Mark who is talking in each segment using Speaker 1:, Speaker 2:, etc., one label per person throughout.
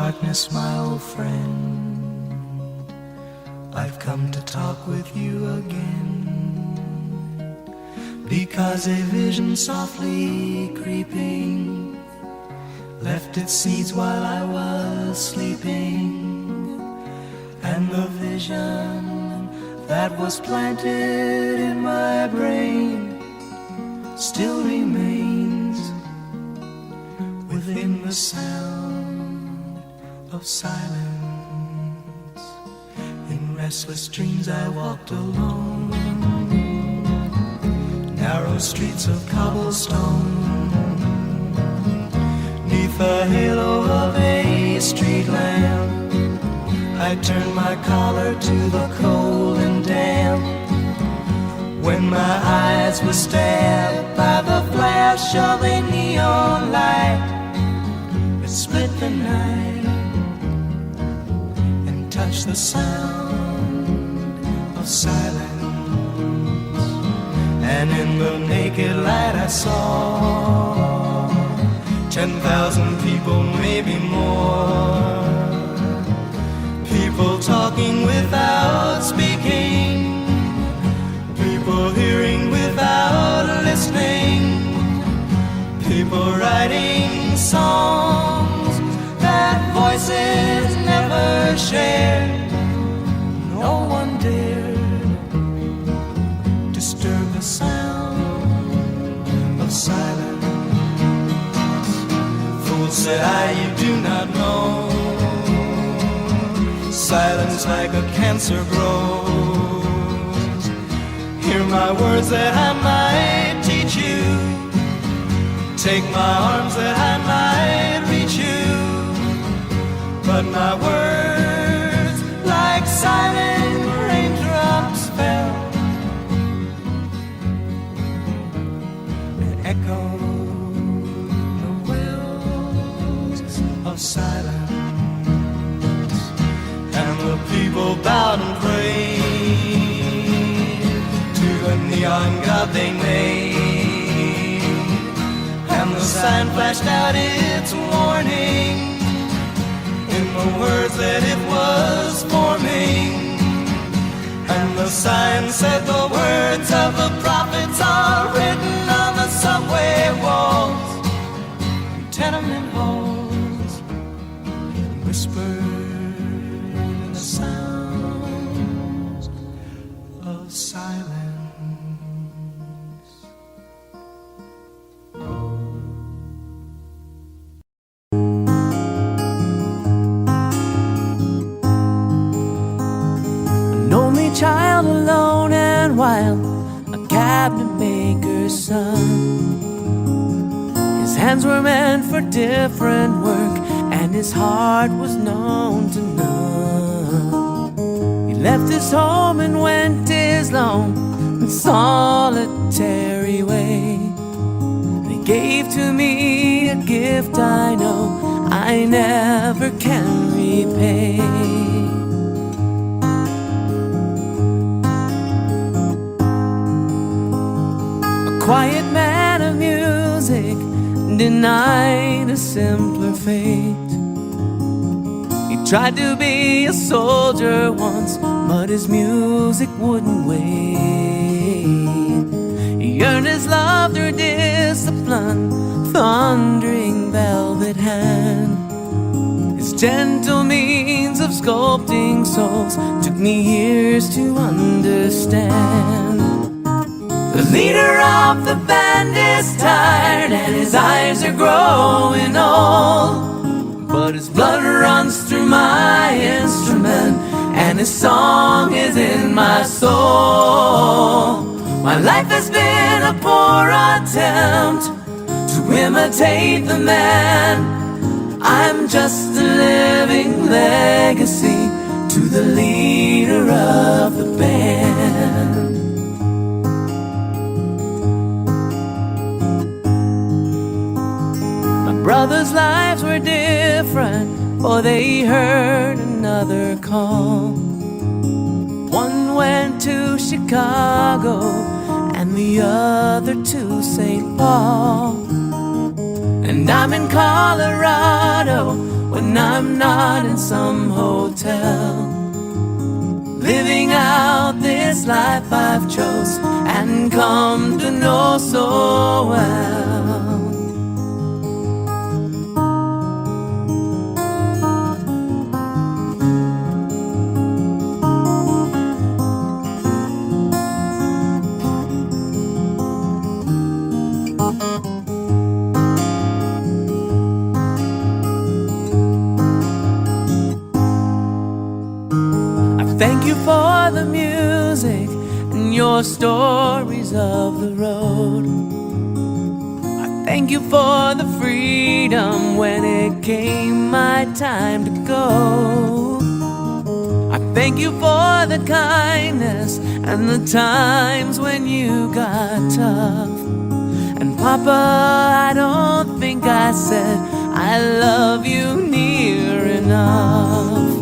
Speaker 1: darkness, my old friend, I've come to talk with you again, because a vision softly creeping left its seeds while I was sleeping, and the vision that was planted in my brain still remains within the sound of silence. In restless dreams I walked alone, narrow streets of cobblestone, neath the halo of a street lamp. I turned my collar to the cold and damp, when my eyes were stabbed by the flash of a neon light that split the night and touched the sound of silence. And in the naked light I saw 10,000 people, maybe more, people talking without speaking, people hearing without listening, people writing songs that voices never shared. No one dared disturb the sound of silence. Fools, said I, you do not know, silence like a cancer grows. Hear my words that I might teach you, take my arms that I might reach you, but my words like silent raindrops fell and echoed the wells of silence. And the people bowed and prayed to the neon god they made, and the sign flashed out its warning in the words that it was forming. And the sign said the words of the prophets are written on the subway walls and tenement halls, whispered in the sounds of silence.
Speaker 2: Child alone and wild, a cabinet maker's son. His hands were meant for different work, and his heart was known to none. He left his home and went his lone, solitary way. And he gave to me a gift I know I never can repay. Quiet man of music, denied a simpler fate. He tried to be a soldier once, but his music wouldn't wait. He earned his love through discipline, thundering velvet hand. His gentle means of sculpting souls took me years to understand. The leader of the band is tired and his eyes are growing old, but his blood runs through my instrument and his song is in my soul. My life has been a poor attempt to imitate the man. I'm just a living legacy to the leader of the band. Brothers' lives were different, for they heard another call. One went to Chicago and the other to St. Paul. And I'm in Colorado, when I'm not in some hotel, living out this life I've chose and come to know so well. Thank you for the music and your stories of the road. I thank you for the freedom when it came my time to go. I thank you for the kindness and the times when you got tough. And Papa, I don't think I said I love you near enough.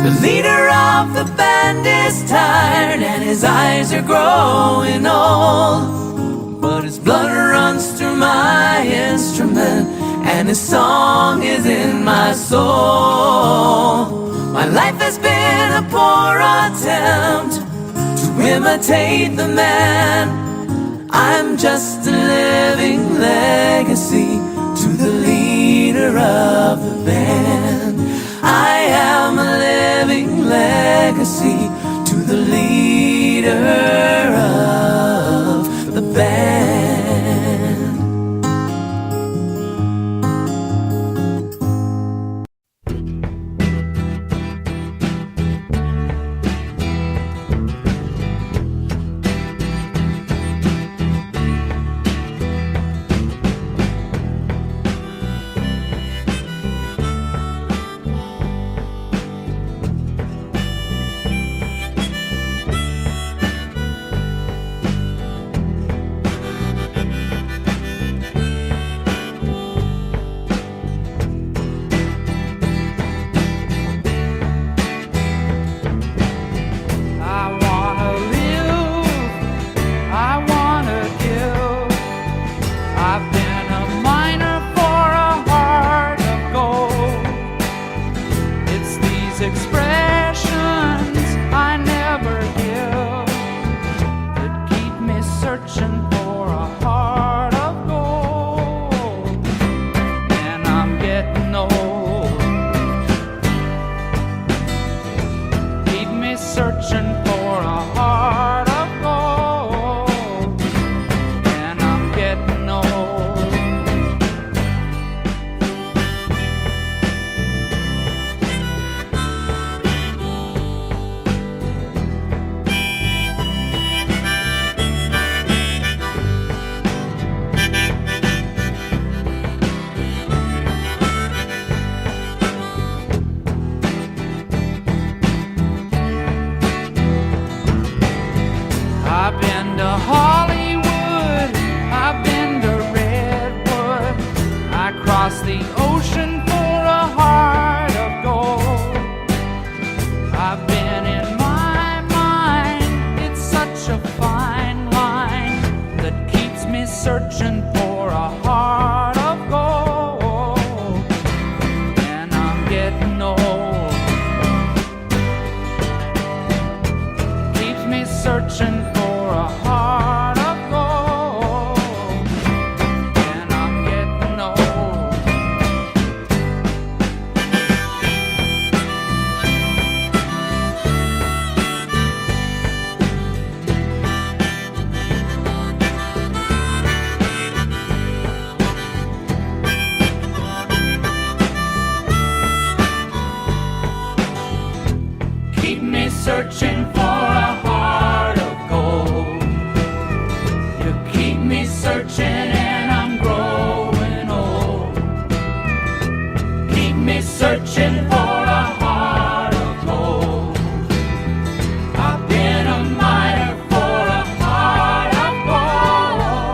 Speaker 2: The leader of the band is tired and his eyes are growing old, but his blood runs through my instrument and his song is in my soul. My life has been a poor attempt to imitate the man. I'm just a living legacy to the leader of the band. I am a living legacy to the leader of the band.
Speaker 3: Searching for a heart of gold. You keep me searching and I'm growing old. Keep me searching for a heart of gold. I've been a miner for a heart of gold.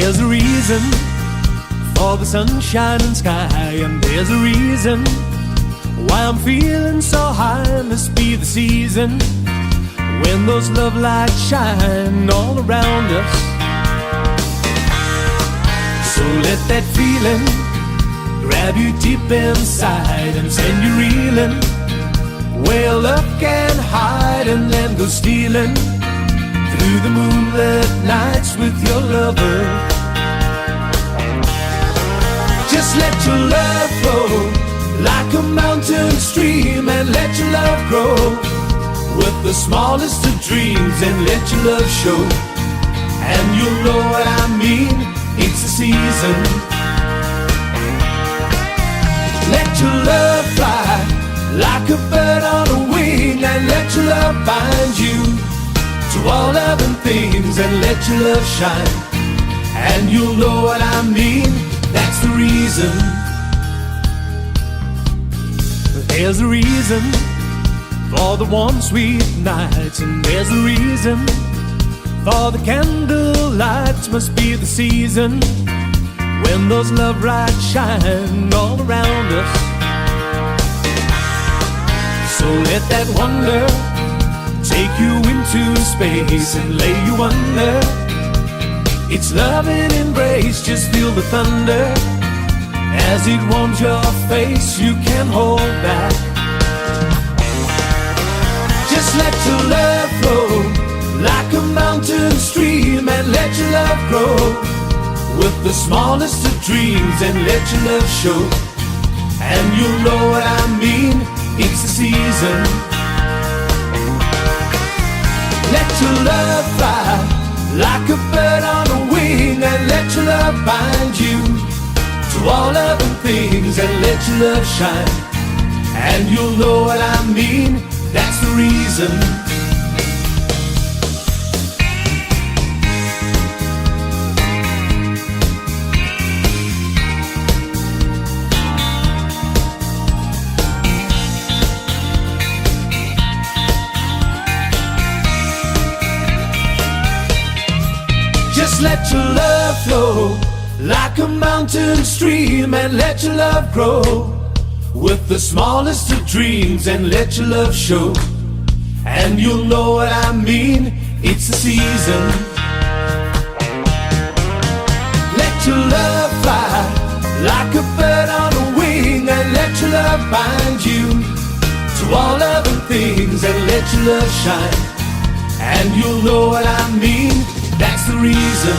Speaker 2: There's a reason for the sunshine and sky, and there's a reason why I'm feeling so high. Must be the season when those love lights shine all around us. So let that feeling grab you deep inside and send you reeling where love can hide, and then go stealing through the moonlit nights with your lover. Just let your love flow like a mountain stream, and let your love grow with the smallest of dreams, and let your love show. And you'll know what I mean, it's the season. Let your love fly like a bird on a wing, and let your love bind you to all loving things, and let your love shine. And you'll know what I mean, that's the reason. There's a reason for the warm sweet nights, and there's a reason for the candle lights. Must be the season when those love lights shine all around us. So let that wonder take you into space and lay you under its loving embrace. Just feel the thunder as it warms your face. You can't hold back. Just let your love flow like a mountain stream, and let your love grow with the smallest of dreams, and let your love show. And you'll know what I mean, it's the season. Let your love fly like a bird on a wing, and let your love bind you to all other things, and let your love shine. And you'll know what I mean, that's the reason. Just let your love flow like a mountain stream, and let your love grow with the smallest of dreams, and let your love show. And you'll know what I mean, it's the season. Let your love fly like a bird on a wing, and let your love bind you to all other things, and let your love shine. And you'll know what I mean, that's the reason.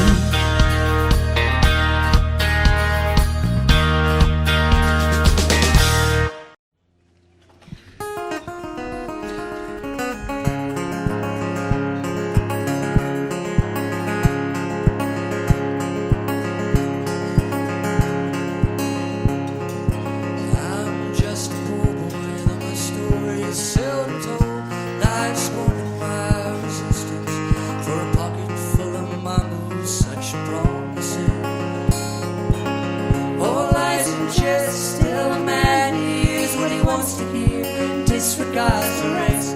Speaker 4: I'm just a poor boy, though my story is seldom told. Life's scorning my resistance for a pocket full of mambo's such promises. All lies and jest, still a man hears what he wants to hear and disregards the rest.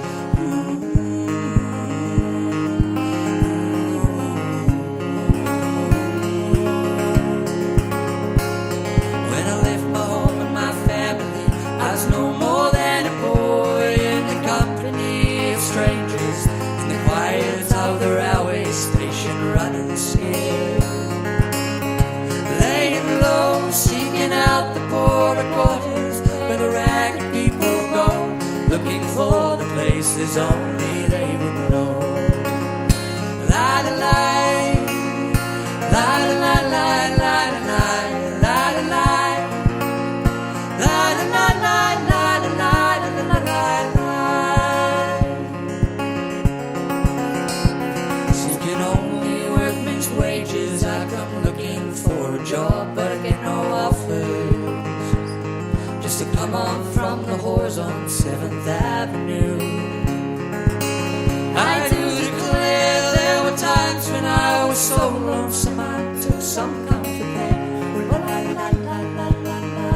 Speaker 4: When I left my home and my family, I was no more than a boy in the company of strangers, in the quiet of the railway station, running scared, laying low, seeking out the border quarters where the ragged people go, looking for the places only they would know. La la la, la la la la la la la la la. La la la la la la la la la la. Seeking only workmen's wages, I come looking for a job, but I get no offers. Just to come on from the whores on 7th Avenue. I do declare there were times when I was so lonesome I took some comfort there. La la la la la la la.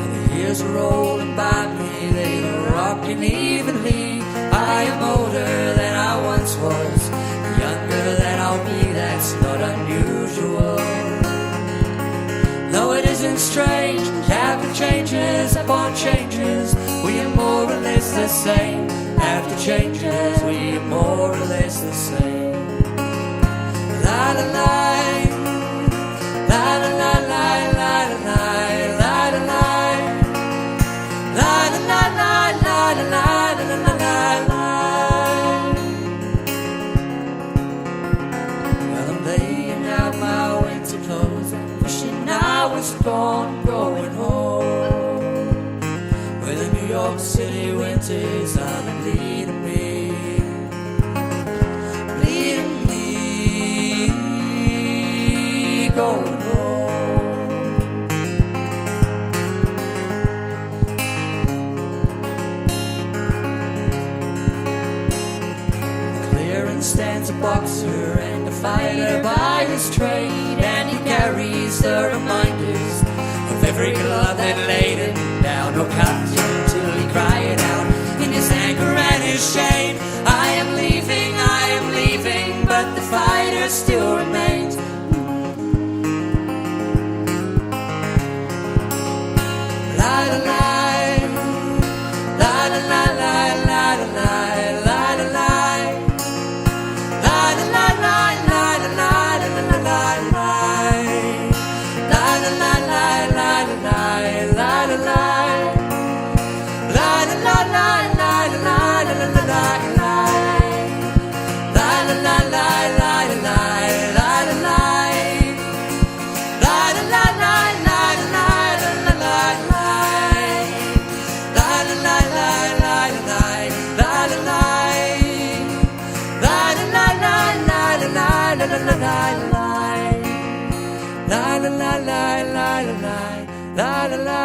Speaker 4: And the years are rolling by me they were rocking evenly. I am older than I once was, younger than I'll be, that's not unusual. Though it isn't strange, after changes upon changes, we are more or less the same. After changes, we are more or less the same. La la la, la la la la la la la la la, la la la la la la la la la. Well, I'm laying out my winter clothes, wishing I was gone, going home, where the New York City winters are leading me, leading me, going home. Clearance stands a boxer and a fighter by his trade, and he carries the reminders of every glove that laid him down or cut him till he cried out in his anger and his shame. I am leaving, but the fighter still remains. La la la, la la la la la la la la la, la la la la la la la la la la, la la la la la la la la la. La la la la la la la la la la, la la la la la la la la la, la la la la la la la la la, la la la la la la la la la, la la la la la la la la la la, la la la la la la la la la.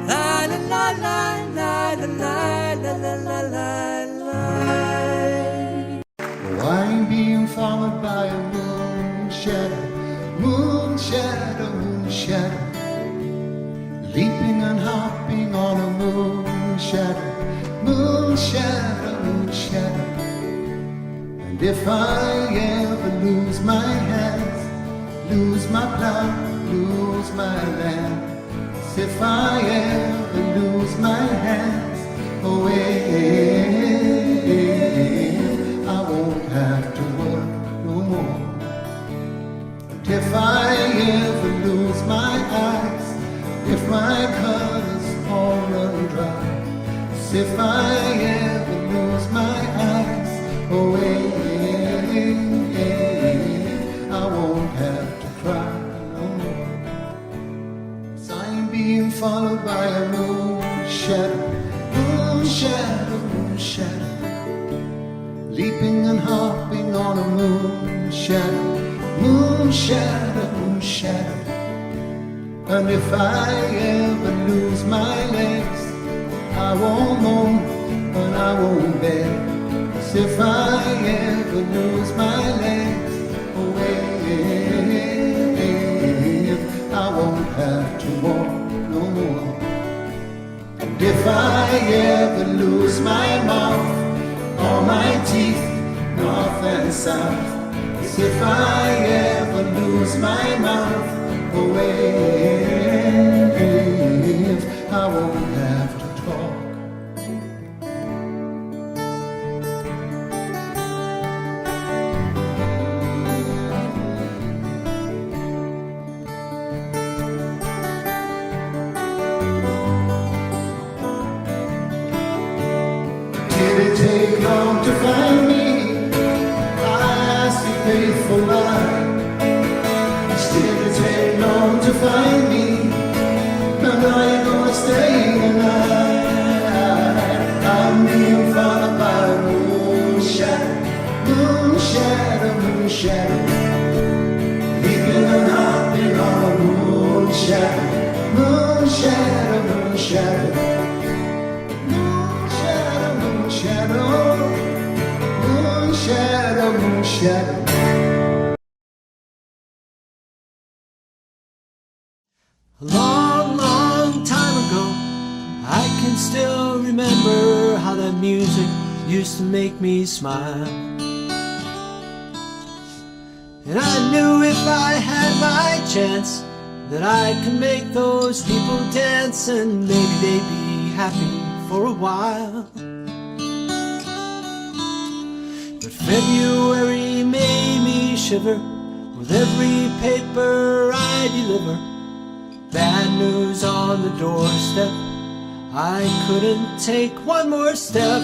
Speaker 4: La la la la la la la la la la la.
Speaker 5: Oh, I'm being followed by a moon shadow, moon shadow, moon shadow, leaping and hopping on a moon shadow, moon shadow, moon shadow. And if I ever lose my hands, lose my plow, lose my land, if I ever lose my hands away, I won't have to work no more. And if I ever lose my eyes, if my colors all run dry, if I ever lose my eyes away, I won't have to cry no more. I'm being followed by a moon shadow, moon shadow, moon shadow, leaping and hopping on a moon shadow, moon shadow, moon shadow. And if I ever lose my legs, I won't moan and I won't beg. 'Cause if I ever lose my legs away, I won't have to walk no more. And if I ever lose my mouth, all my teeth, north and south, as if I ever lose my mouth away, I won't have to talk. Did it take long to find me? I asked you faithful line. Did it take long to find me? Now you're gonna stay tonight. I'm being followed by a moon shadow, moon shadow, moon shadow, leaping and hopping on a moon shadow, moon shadow, moon shadow. Shadow, moon shadow, moon shadow.
Speaker 2: A long, long time ago,
Speaker 6: music used to make me smile. And I knew if I had my chance that I could make those people dance, and maybe they'd be happy for a while. But February made me shiver with every paper I deliver. Bad news on the doorstep, I couldn't take one more step.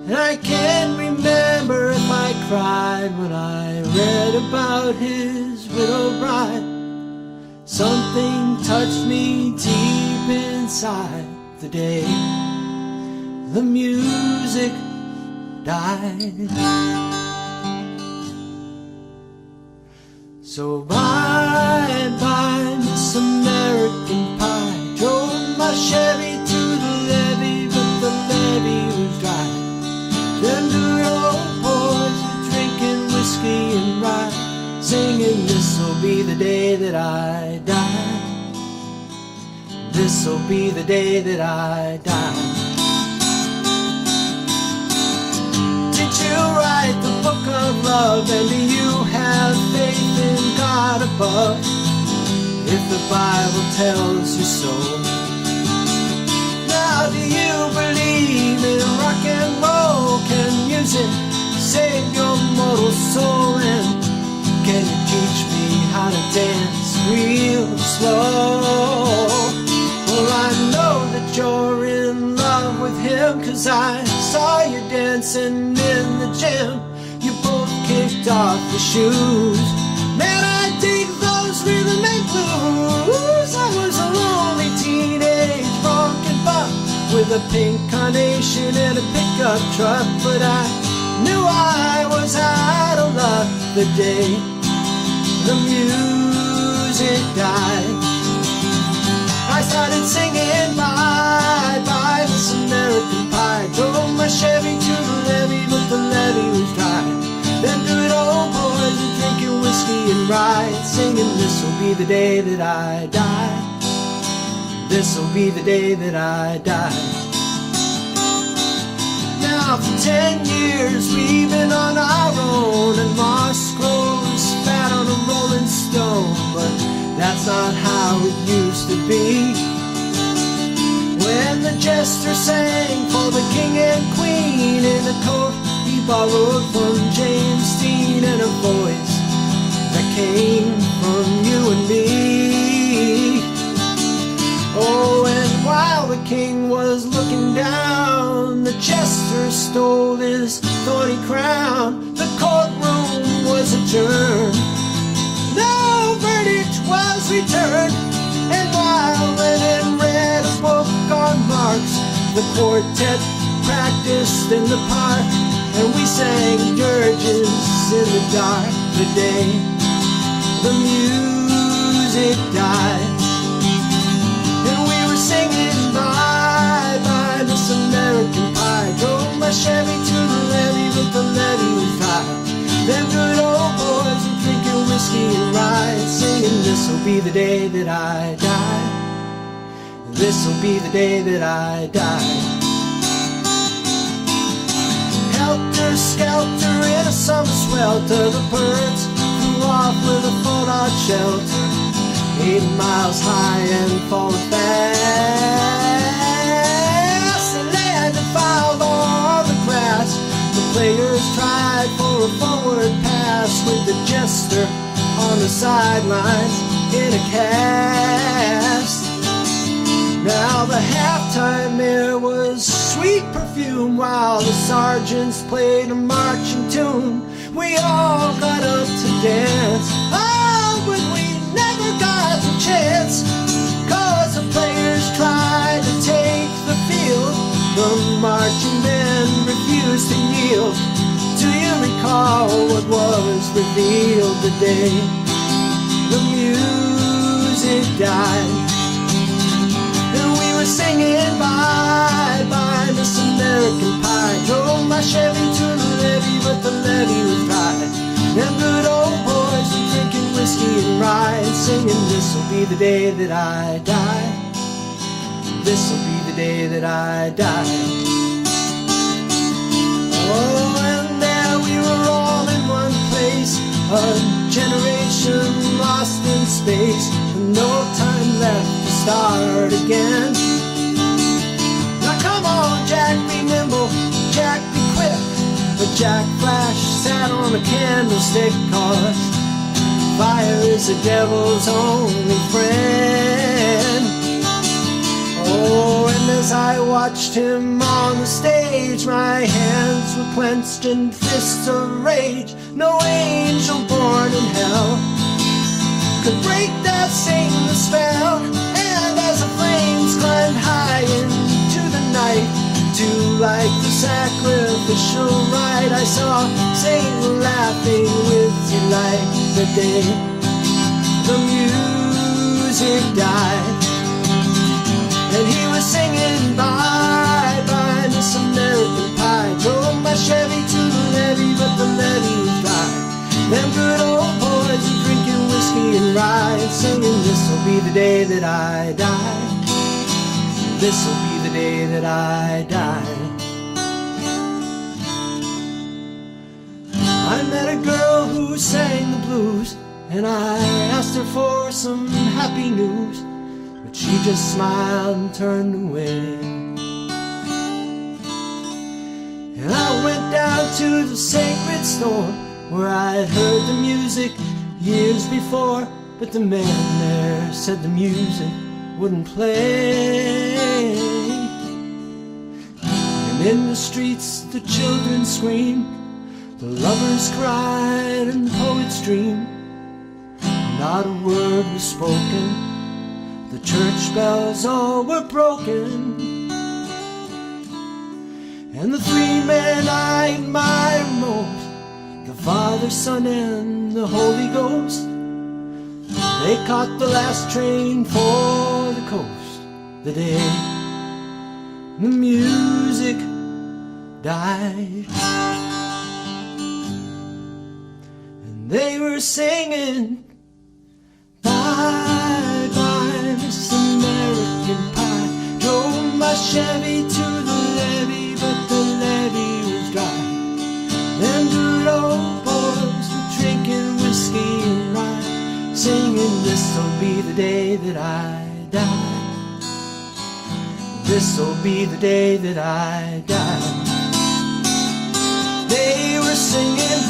Speaker 6: And I can't remember if I cried when I read about his widow bride. Something touched me deep inside the day the music died. So bye-bye, Miss American Pie. Drove my Chevy to the levee, but the levee was dry. Them good old boys were drinking whiskey and rye, singing, this'll be the day that I die. This'll be the day that I die. Did you write the book of love, and do you have faith in God above? If the Bible tells you so. Now do you believe in rock and roll? Can music save your mortal soul? And can you teach me how to dance real slow? Well, I know that you're in love with him, 'cause I saw you dancing in the gym. You both kicked off your shoes. Man, I dig those rhythm and blues. I was a lonely teenage rockin' buck with a pink carnation and a pickup truck, but I knew I was out of luck the day the music died. I started singing bye-bye, Miss American Pie. Drove my Chevy to the levee, but the levee was dry. Them good old boys were drinking whiskey and rye, singing, this'll be the day that I die. This'll be the day that I die. Now for 10 years we've been on our own, and moss grows fat on a rolling stone, but that's not how it used to be. When the jester sang for the king and queen in a coat he borrowed from James Dean, and a voice that came from you and me. Oh, and while the king was looking down, the jester stole his thorny crown. The courtroom was adjourned, no verdict was returned, and while Lennon read a book on Marx, the quartet practiced in the park, and we sang dirges in the dark the day the music died. And we were singing bye-bye, Miss American Pie. Drove my Chevy to the levee, but the levee was dry. Them good old boys were drinking whiskey and rye, singing, this'll be the day that I die. This'll be the day that I die. Helter-skelter in a summer swelter, the birds flew off with a fallout shelter, 8 miles high and falling fast. The land defiled all the grass. The players tried for a forward pass, with the jester on the sidelines in a cast. Now the halftime air was sweet perfume, while the sergeants played a marching tune. We all got up to dance, oh, but we never got the chance, 'cause the players tried to take the field. The marching band refused to yield. Do you recall what was revealed the day the music died? And we were singing bye-bye, Miss American Pie. Drove my Chevy to the levee, but the levee was dry. Them good old boys were drinking whiskey and rye, singing, this'll be the day that I die. This'll be the day that I die. Oh, and there we were all in one place, a generation lost in space, and no time left to start again. Now come on, Jack, be nimble, Jack, be quick. But Jack Flash sat on a candlestick, 'cause fire is the devil's only friend. Oh, and as I watched him on the stage, my hands were clenched in fists of rage. No angel born in hell could break that Satan's spell. And as the flames climbed high into the night to light the sacrificial rite, I saw Satan laughing with delight the day the music died. And he was singing bye bye Miss American Pie. Drove my Chevy to the levee, but the levee was dry. Them good old boys were drinking whiskey and rye, singing, this'll be the day that I die. This'll be the day that I die. I met a girl who sang the blues, and I asked her for some happy news, but she just smiled and turned away. And I went down to the sacred store where I'd heard the music years before, but the man there said the music wouldn't play. And in the streets the children screamed, the lovers cried, and the poets dreamed. Not a word was spoken, the church bells all were broken. And the three men I admire most, the Father, Son, and the Holy Ghost, they caught the last train for the coast the day the music died. And they were singing bye bye Miss American Pie. Drove my Chevy to the levee, but the levee was dry. Them good old boys were drinking whiskey and rye, singing, this'll be the day that I die. This'll be the day that I die. They were singing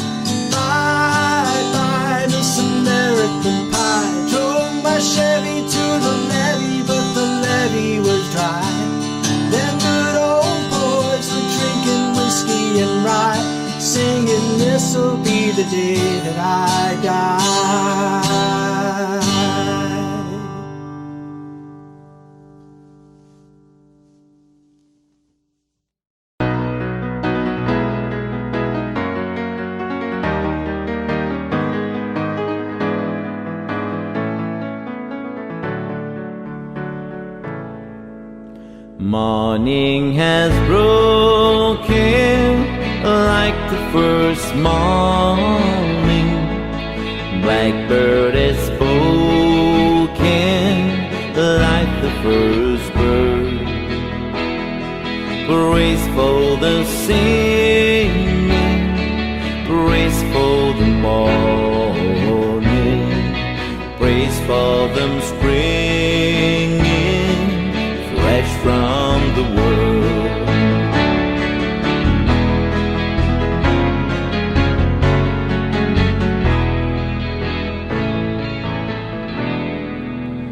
Speaker 6: bye bye Miss American Pie. Drove my Chevy to the levee, but the levee was dry. Them good old boys were drinking whiskey and rye, singing, this'll be the day that I die.
Speaker 2: Morning has broken like the first morning. Blackbird has spoken like the first bird. Praise for the singing, praise for the morning, praise for them springing fresh from the world.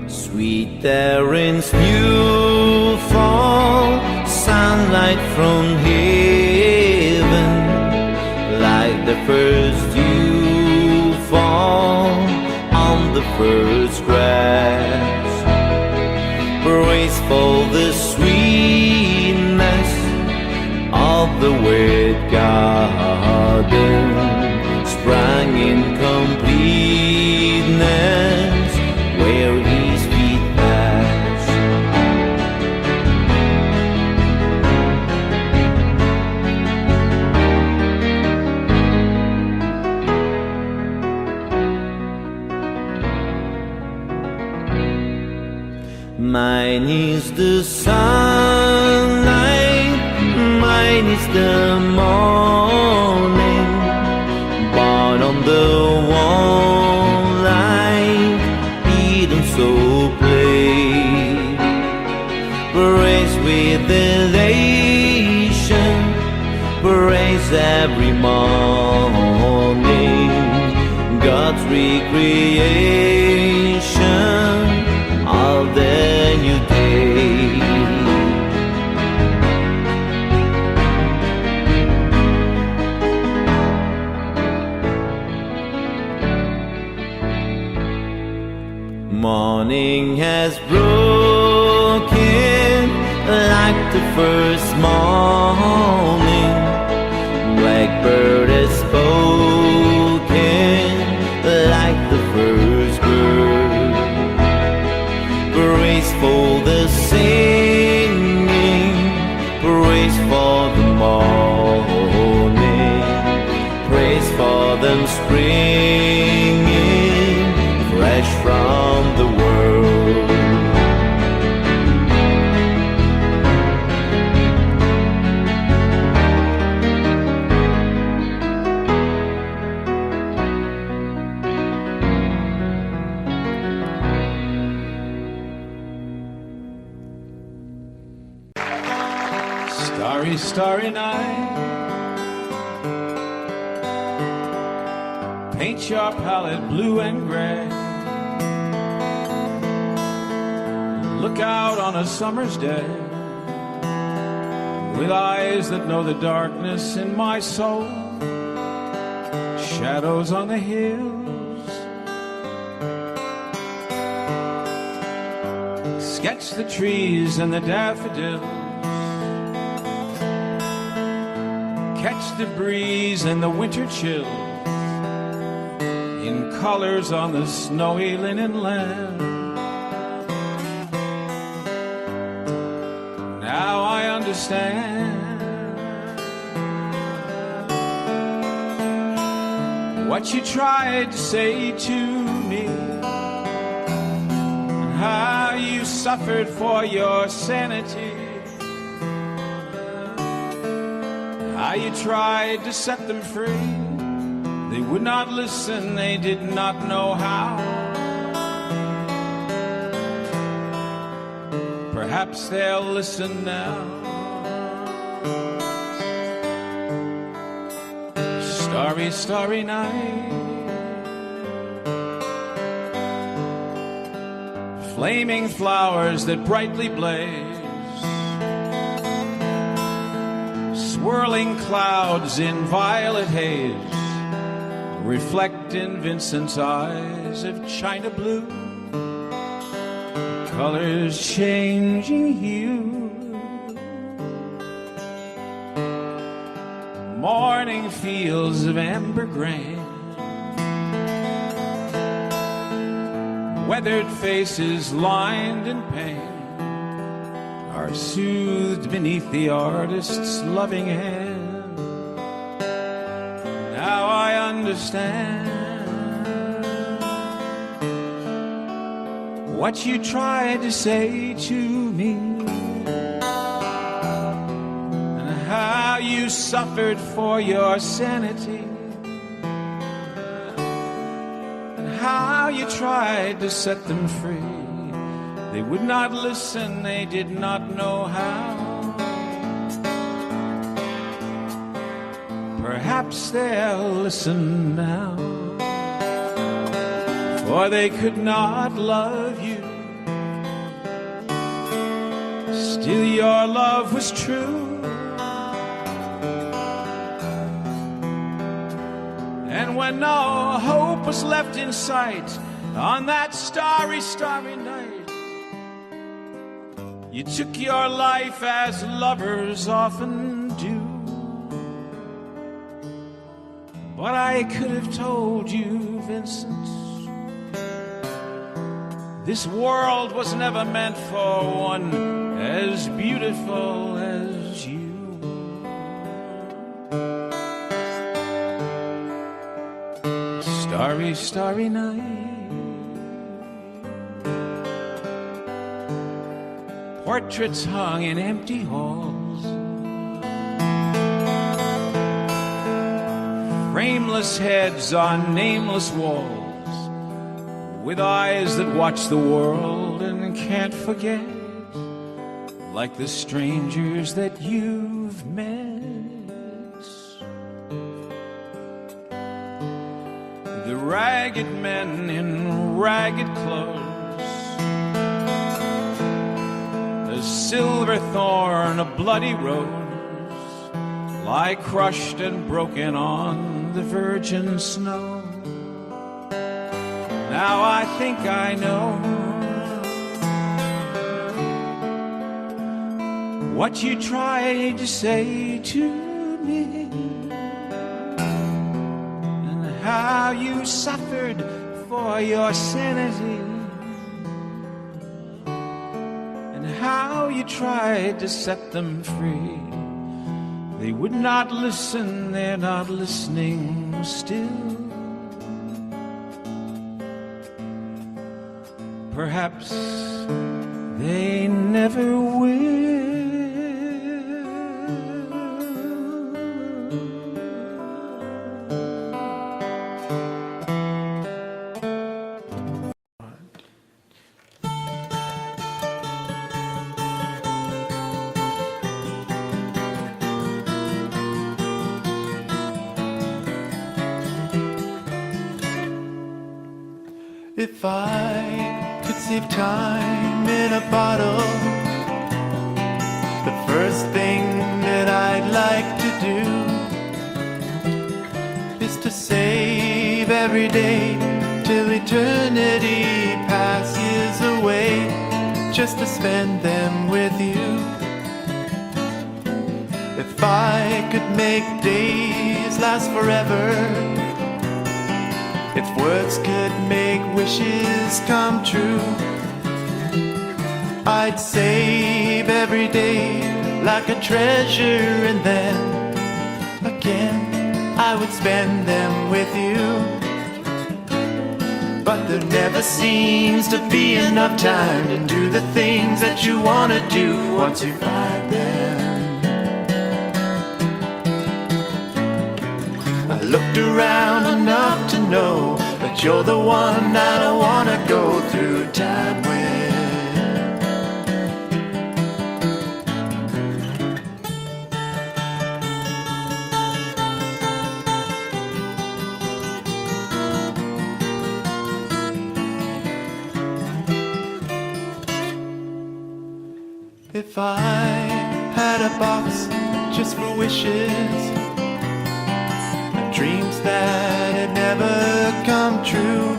Speaker 2: Sweet Erin's new fall, sunlight from heaven, like the first dew fall on the first grass. Praise for the sweetness of the wet garden, sprang in completeness where his feet pass. Mine is the sunlight, mine is the morning, born on the wall like Eden so plain. Praise with elation, praise every morning, God's recreation, all the new day. Morning has broken like the first morning. Blackbird has spoken like the first bird. Praise for the singing, praise for the morning, praise for them springing fresh from the world.
Speaker 6: Starry, starry night, paint your palette blue and gray. Look out on a summer's day with eyes that know the darkness in my soul. Shadows on the hills, sketch the trees and the daffodils. Catch the breeze and the winter chill in colors on the snowy linen land. Now I understand what you tried to say to me, and how you suffered for your sanity. How you tried to set them free. They would not listen, they did not know how. Perhaps they'll listen now. Starry, starry night, flaming flowers that brightly blaze, swirling clouds in violet haze, reflect in Vincent's eyes of china blue, colors changing hue. Morning fields of amber grain, weathered faces lined in pain, are soothed beneath the artist's loving hand. Now I understand what you tried to say to me, and how you suffered for your sanity, and how you tried to set them free. They would not listen, they did not know how. Perhaps they'll listen now, for they could not love you. Still your love was true, and when no hope was left in sight on that starry, starry night, you took your life as lovers often do. But I could have told you, Vincent, this world was never meant for one as beautiful as you. Starry, starry night, portraits hung in empty halls,
Speaker 7: frameless heads on nameless walls, with eyes that watch the world and can't forget, like the strangers that you've met. The ragged men in ragged clothes, a silver thorn, a bloody rose, lie crushed and broken on the virgin snow. Now I think I know what you tried to say to me, and how you suffered for your sanity, and how you tried to set them free. They would not listen, they're not listening still. Perhaps they never will.
Speaker 8: If I could save time in a bottle, the first thing that I'd like to do is to save every day till eternity passes away, just to spend them with you. If I could make days last forever, if words could make wishes come true, I'd save every day like a treasure, and then again I would spend them with you. But there never seems to be enough time to do the things that you want to do once you find them. I looked around enough to know that you're the one I don't want to go through time with. If I had a box just for wishes, dreams that had never come true,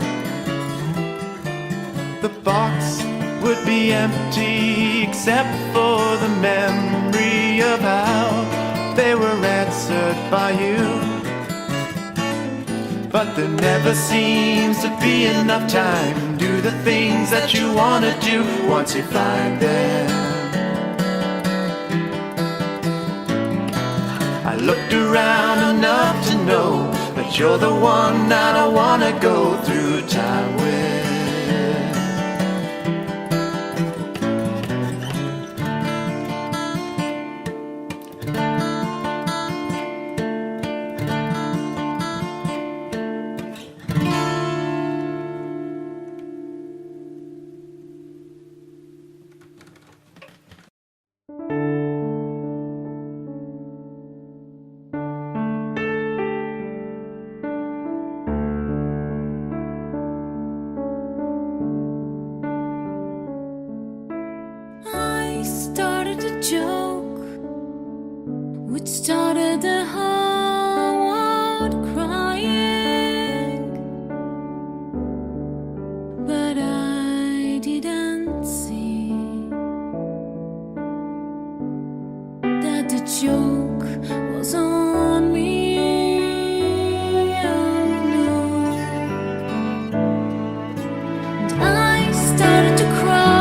Speaker 8: the box would be empty except for the memory of how they were answered by you. But there never seems to be enough time to do the things that you want to do once you find them. I looked around enough to know that you're the one I don't want to go through time with.
Speaker 9: I started a joke which started the whole world crying, but I didn't see that the joke was on me. Oh no. And I started to cry.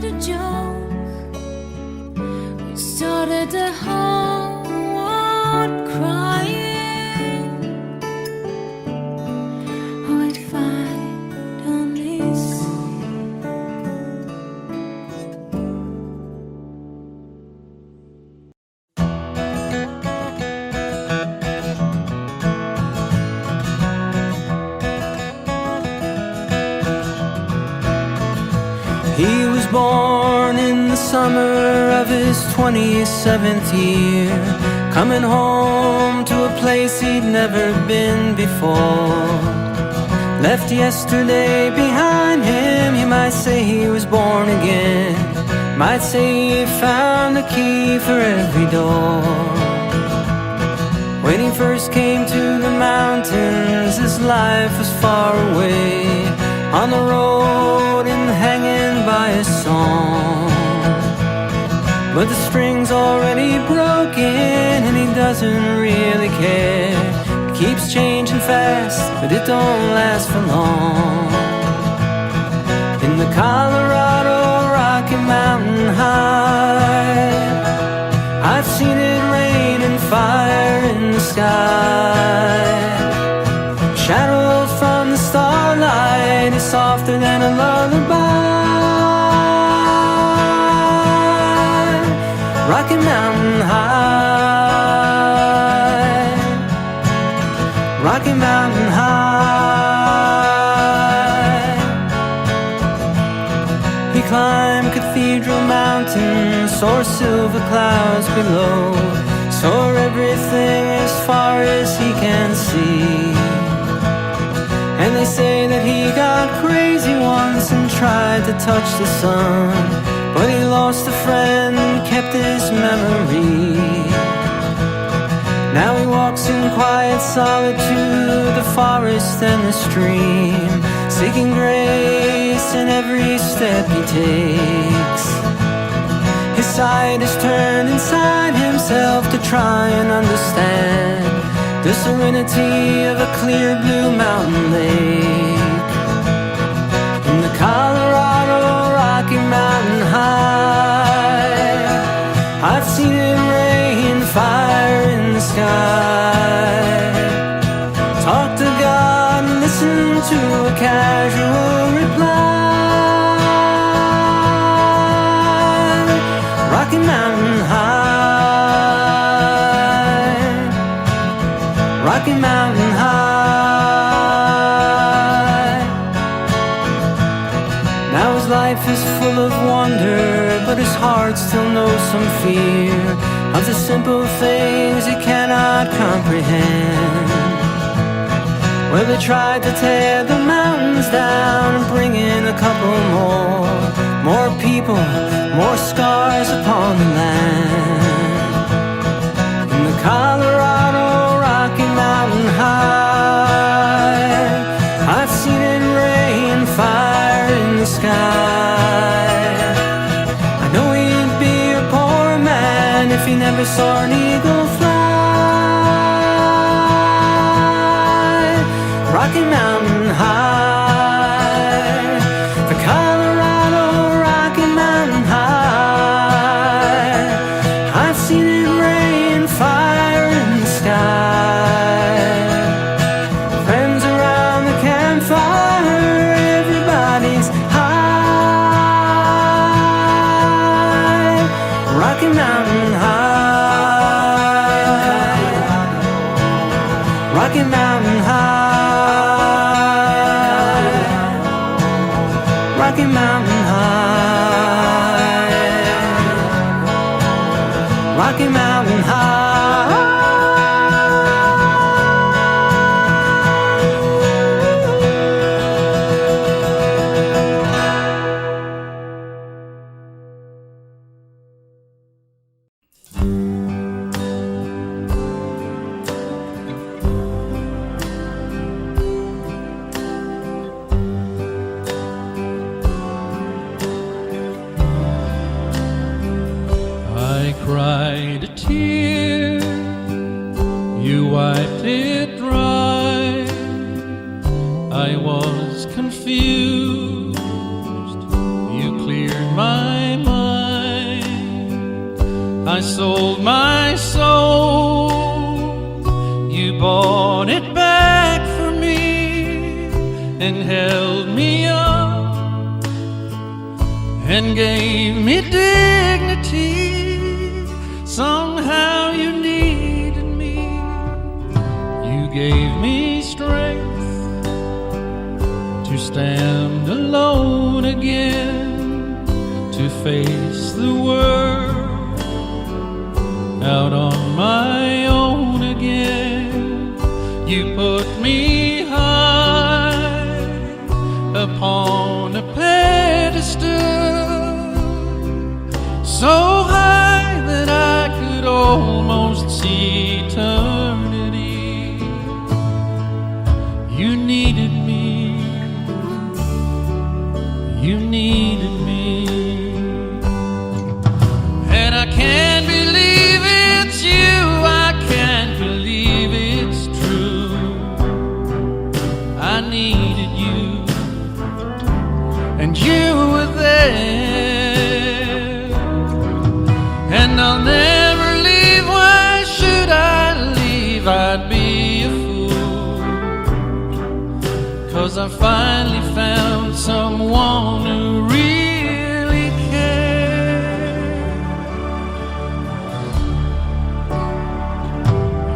Speaker 9: a joke. We started the whole world crying. Oh, I'd fight only sea.
Speaker 2: He was born in the summer of his 27th year, coming home to a place he'd never been before. Left yesterday behind him, you might say he was born again. Might say he found a key for every door. When he first came to the mountains, his life was far away, on the road and hanging by a song. But the string's already broken and he doesn't really care. It keeps changing fast, but it don't last for long. In the Colorado Rocky Mountain High, I've seen it rain and fire in the sky. Shadow from the starlight is softer than a lullaby. Rocky Mountain High, Rocky Mountain High. He climbed Cathedral Mountain, saw silver clouds below, saw everything as far as he can see. And they say that he got crazy once and tried to touch the sun, but he lost a friend and kept his memory. Now he walks in quiet solitude, the forest and the stream, seeking grace in every step he takes. His sight is turned inside himself to try and understand the serenity of a clear blue mountain lake. In the Colorado Rocky Mountain High, I've seen it rain fire in the sky. Talk to God and listen to a casual reply. Rocky Mountain High, Rocky Mountain High. Now his life is full of wonder, but his heart still knows some fear of the simple things he cannot comprehend. Well, they tried to tear the mountains down and bring in a couple more people, more scars upon the land. In the Colorado Rocky Mountain High, I've seen it rain fire in the sky. I know he'd be a poor man if he never saw an eagle fly. Rocky Mountain High, the Colorado Rocky Mountain High, I've seen it rain fire in the sky. Friends around the campfire, everybody's high. Rocky Mountain High, Rocky Mountain High, Rocky Mountain High, Rocky Mountain High.
Speaker 10: I cried a tear, you wiped it dry. I was confused, you cleared my I sold my soul. You bought it back for me and held me up and gave me dignity. Somehow you needed me. You gave me strength to stand alone again, to face the world out on my own again. You put me high upon a pedestal, so high that I could almost see eternity. You needed me. You needed me. And I can't believe it's you. I can't believe it's true. I needed you, and you were there. And I'll never leave. Why should I leave? I'd be a fool, 'cause I finally found someone who really cared.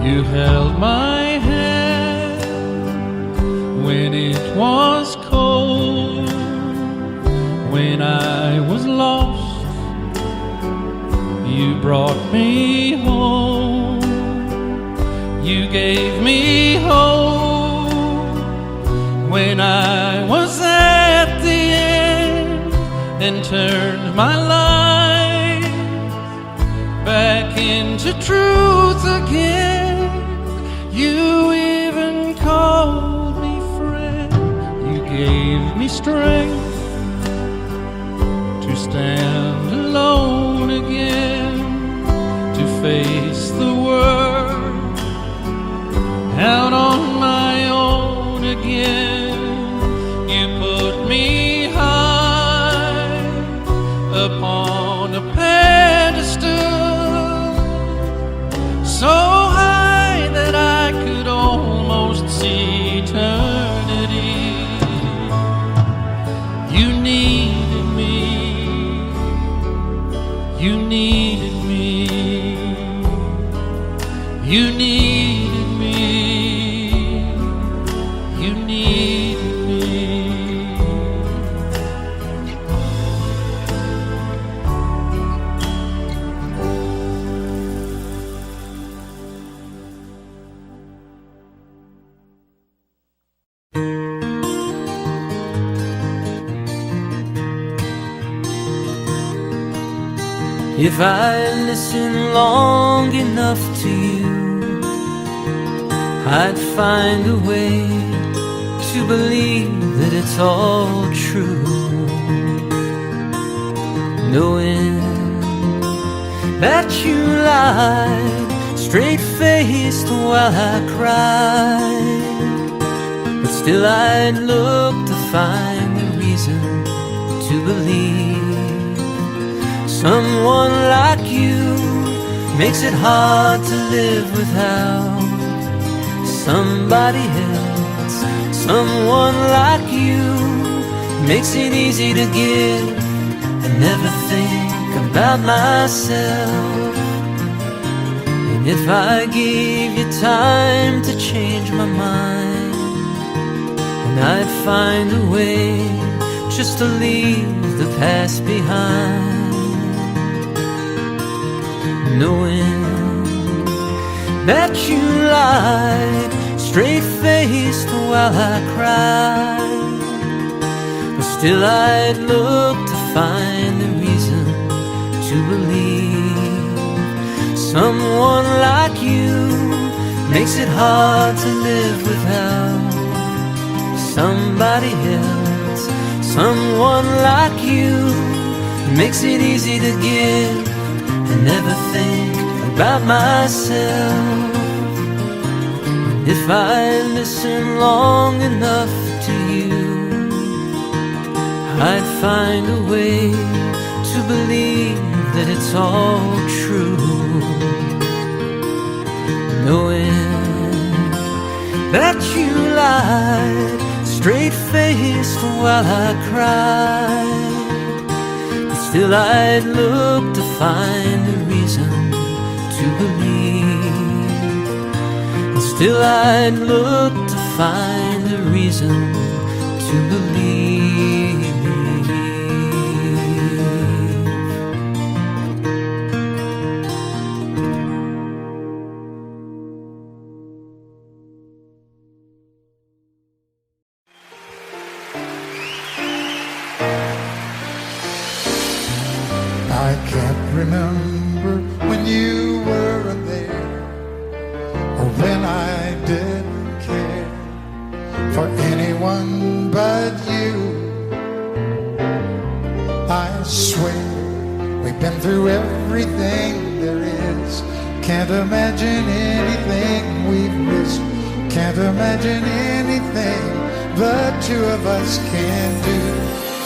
Speaker 10: You held my hand when it was cold, when I was lost. You brought me home. You gave me hope when I was at the end, and turned my life back into truth again. You even called me friend. You gave me strength to stand alone again, to face the world out on my own again. You put me high upon a pedestal, so high that I could almost see eternity. You needed me. You needed me. You needed me. You needed me.
Speaker 2: If I listen long enough to you, I'd find a way to believe that it's all true. Knowing that you lied straight-faced while I cried, but still I'd look to find a reason to believe. Someone like you makes it hard to live without somebody else. Someone like you makes it easy to give and never think about myself. And if I gave you time to change my mind, and I'd find a way just to leave the past behind. Knowing that you lied straight-faced while I cried, but still I'd look to find a reason to believe. Someone like you makes it hard to live without somebody else. Someone like you makes it easy to give and never think about myself. And if I listen long enough to you, I'd find a way to believe that it's all true, knowing that you lied straight-faced while I cried. But still I'd look to find a reason to believe, and still I'd look to find a reason to believe.
Speaker 5: I can't remember when you weren't there, or when I didn't care for anyone but you. I swear we've been through everything there is. Can't imagine anything we've missed. Can't imagine anything the two of us can do.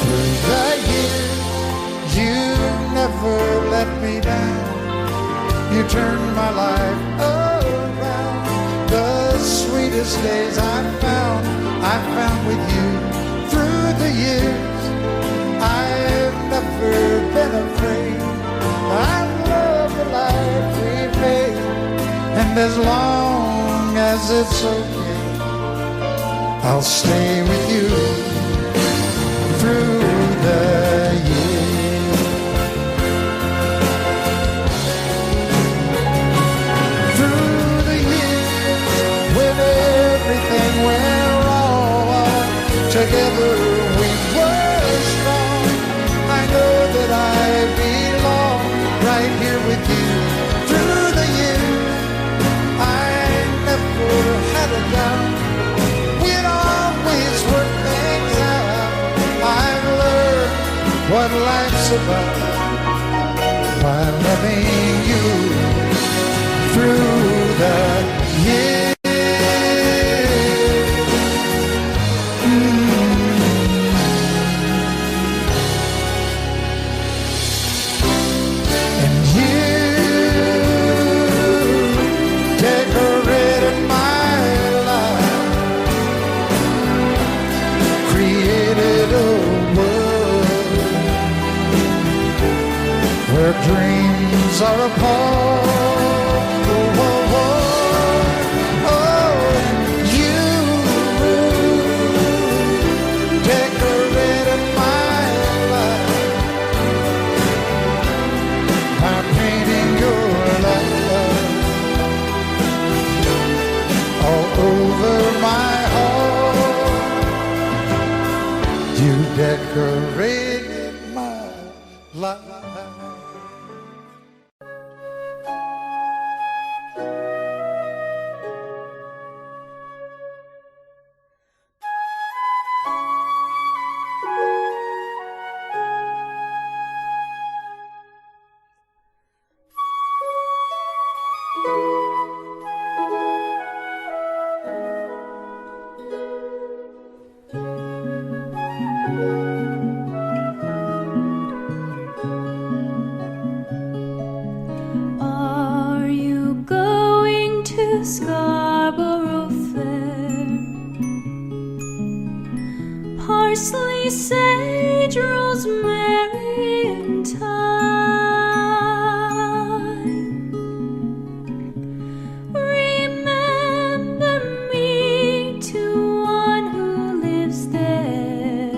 Speaker 5: Through the years, you never let me down. You turned my life around. The sweetest days I found with you. Through the years, I've never been afraid. I love the life we made, and as long as it's okay, I'll stay with you through the years. Through the years, when everything went wrong, together we were strong. I know that I belong right here with you. Through the years, I never had a doubt. We'd always work things out. I've learned what life's about by loving you through the years. And you decorated my life, created a world where dreams are apart. Decorated my life.
Speaker 9: Scarborough Fair. Parsley, sage, rosemary, and thyme. Remember me to one who lives there.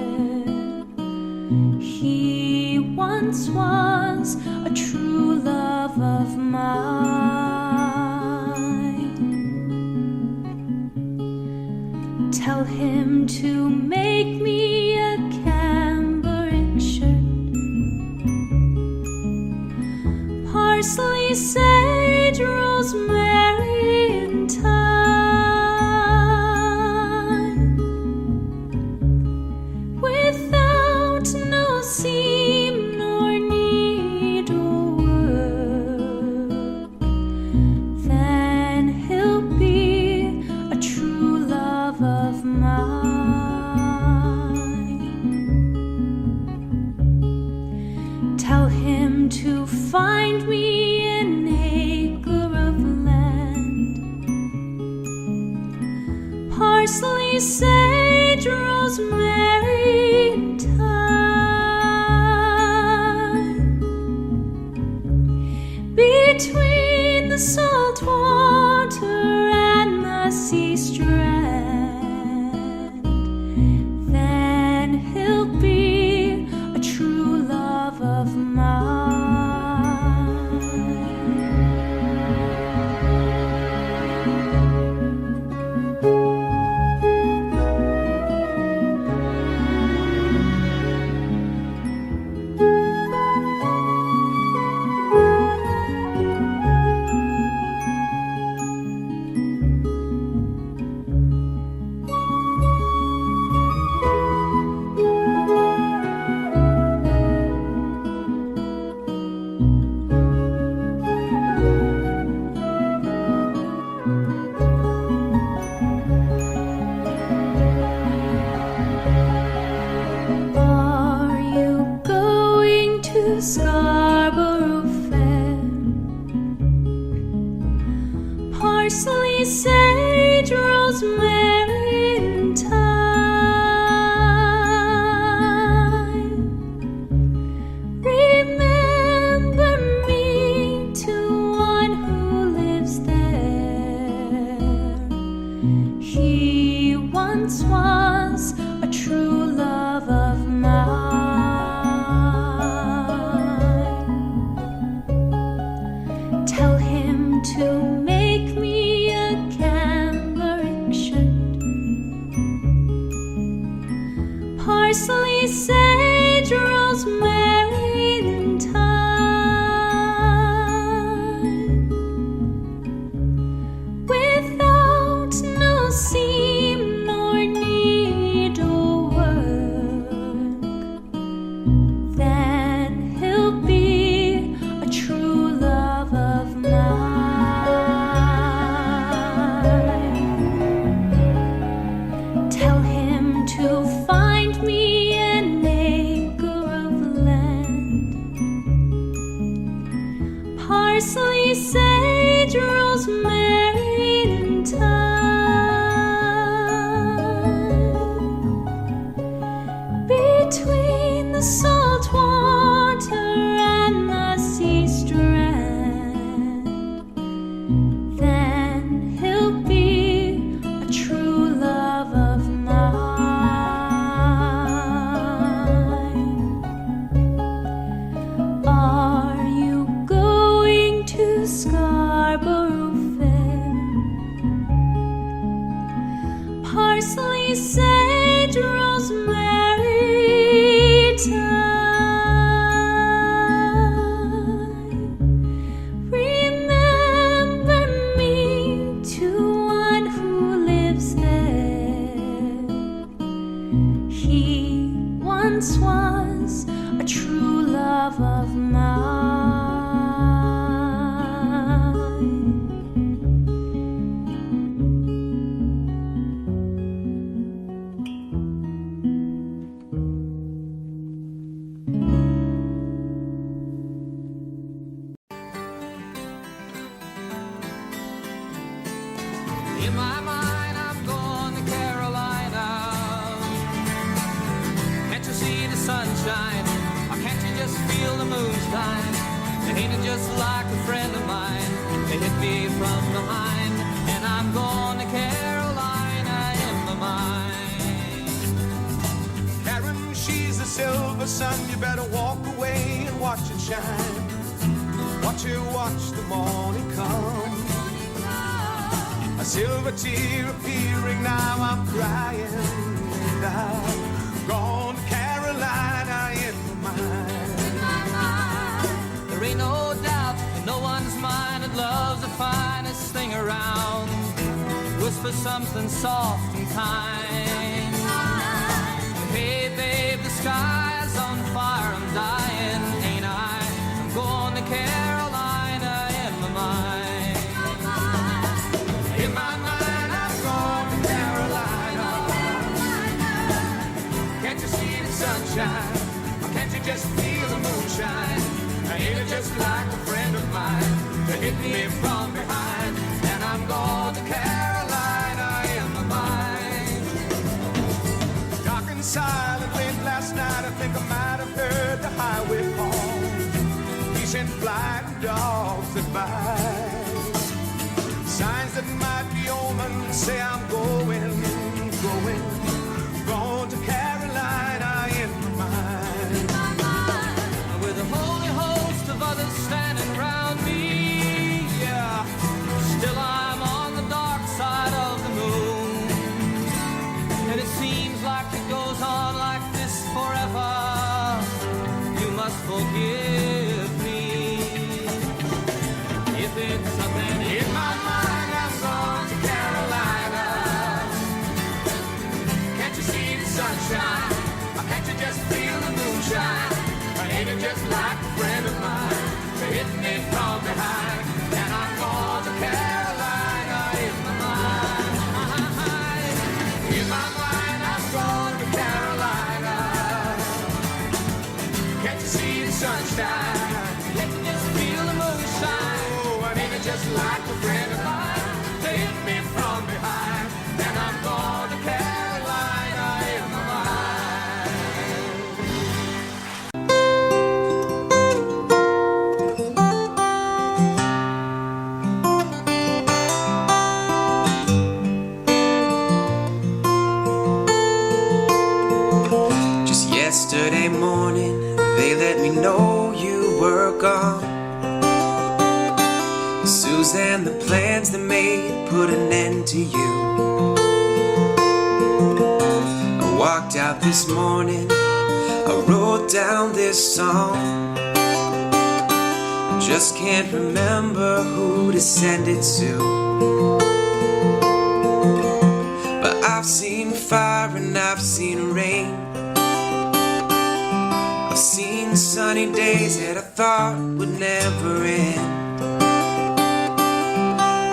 Speaker 9: He once was a true love of mine. Tell him to make me a cambric shirt. Parsley, sage, rosemary, and thyme. Without no seam nor needlework, then he'll be a true love of mine. Tell him to find me an acre of land. Parsley, sage, rosemary, and thyme. Between the salt water and the sea strand, then he'll be a true love of mine. Are you going to Scarborough Fair? Parsley, sage, rosemary, and thyme. Remember me to one who lives there. He once was a true love of mine. Tell him to make me a cambric shirt. Parsley, sage, rosemary, and thyme. Without no seam nor needlework, then he'll be a true love of mine. Tell him to find me an acre of land. Parsley, sage, rosemary, and thyme. Between the salt water and the sea strand, then he'll be a true love of mine. Are you going to Scarborough Fair? Parsley, sage, rosemary, thyme. Remember me to one who lives there. He once was a true love of mine.
Speaker 10: In my mind, I'm going to Carolina. Can't you see the sunshine? Or can't you just feel the moonshine? Ain't it just like a friend of mine? They hit me from behind, and I'm going to Carolina in my mind.
Speaker 11: Karen, she's the silver sun. You better walk away and watch it shine. Watch the morning come. A silver tear appearing now. I'm crying, and I've gone to Carolina in my mind.
Speaker 10: There ain't no doubt in no one's mind that love's the finest thing around. Whisper something soft and kind. Hey babe, the sky's on fire, I'm dying, ain't I? I'm going to Carolina in my mind.
Speaker 11: In my mind, I've gone to Carolina. Can't you see the sunshine? Or can't you just feel the moonshine?
Speaker 10: Ain't it just like a friend of mine to hit me from behind? And I'm going to Carolina in my mind.
Speaker 11: Dark and silent late last night, I think I might have heard the highway call. Decent flight dogs that bite. Signs that might be omens say I'm going to Carolina in my mind.
Speaker 10: With a holy host of others standing around me, yeah. Still I'm on the dark side of the moon. And it seems like it goes on like this forever. You must forgive me. If it's something in my mind, I'm going to Carolina. Can't you see the sunshine? Or can't you just feel the moonshine? Or ain't it just like a friend of mine to hit me from behind? And I'm going to Carolina in my mind. In my mind, I'm going to Carolina. Can't you see the sunshine? Can't you just feel the moonshine? Oh, and ain't it just like a friend of mine to hit me from behind? And I'm going to Carolina in my mind.
Speaker 12: Just yesterday morning, they let me know you were gone. Suzanne, the plans they made put an end to you. I walked out this morning, I wrote down this song. Just can't remember who to send it to. But I've seen fire and I've seen rain. I've seen sunny days that I thought would never end.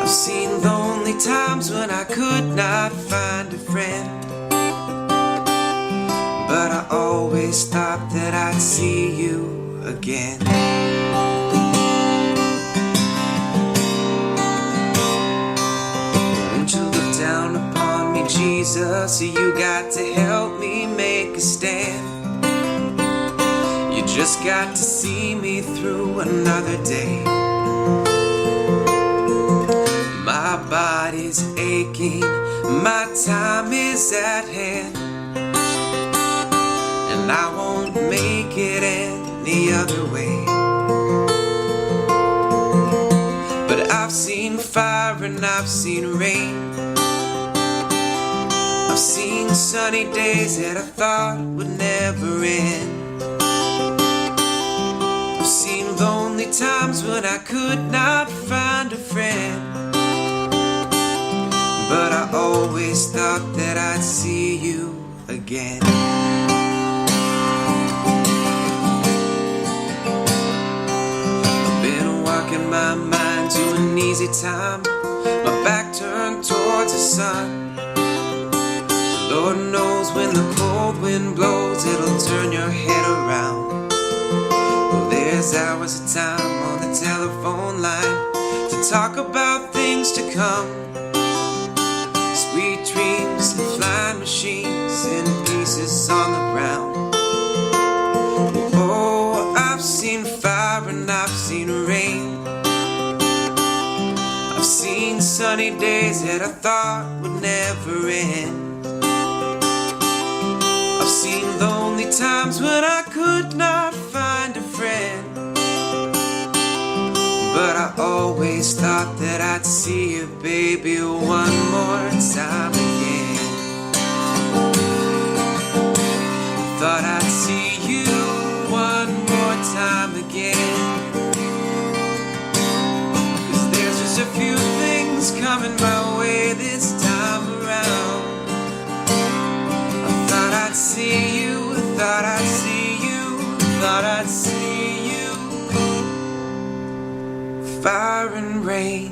Speaker 12: I've seen lonely times when I could not find a friend. But I always thought that I'd see you again. Won't you look down upon me, Jesus? You got to help me make a stand. You just got to see me through another day. My body's aching, my time is at hand, and I won't make it any other way. But I've seen fire and I've seen rain. I've seen sunny days that I thought would never end. I've seen lonely times when I could not find a friend. But I always thought that I'd see you again. I've been walking my mind to an easy time, my back turned towards the sun. Lord knows when the cold wind blows, it'll turn your head around. Well, there's hours of time on the telephone line to talk about things to come. Sweet dreams and flying machines and pieces on the ground. Oh, I've seen fire and I've seen rain. I've seen sunny days that I thought would never end. I've seen lonely times when I could not find a friend. But I always thought that I'd see you, baby, one more time again. Thought I'd see you one more time again. 'Cause there's just a few things coming my way this time around. I thought I'd see you, thought I'd see you, thought I'd see you. Fire and rain.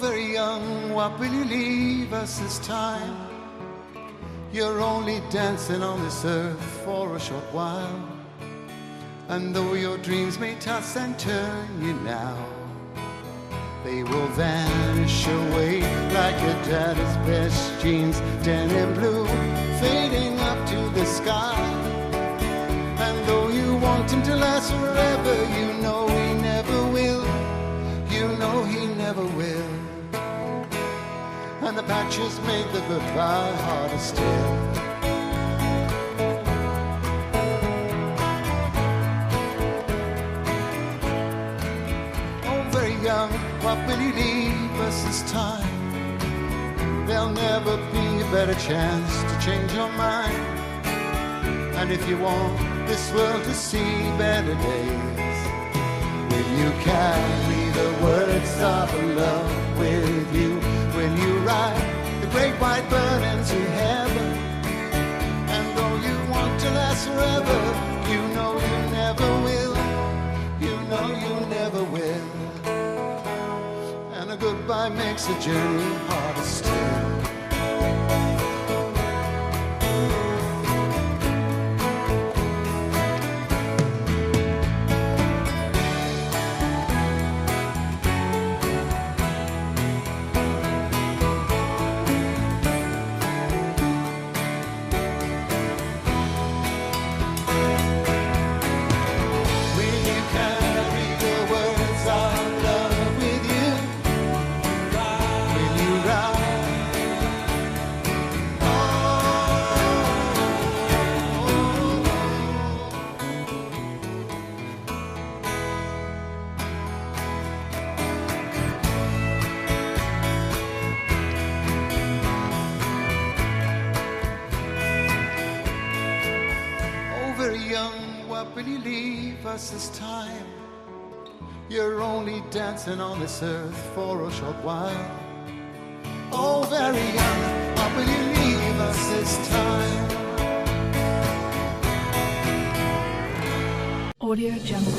Speaker 5: very young, what will you leave us this time? You're only dancing on this earth for a short while. And though your dreams may toss and turn you now, they will vanish away like your daddy's best jeans, denim blue, fading up to the sky. And though you want him to last forever, you know he never will. You know he never will. And the patches make the goodbye harder still. Oh, very young, what will you leave us this time? There'll never be a better chance to change your mind. And if you want this world to see better days, will you carry the words of love with you? Will you ride the great white bird into heaven? And though you want to last forever, you know you never will. You know you never will. And a goodbye makes the journey harder still. This time you're only dancing on this earth for a short while. Oh, very young, what will you leave us this time?
Speaker 9: Audio Jungle.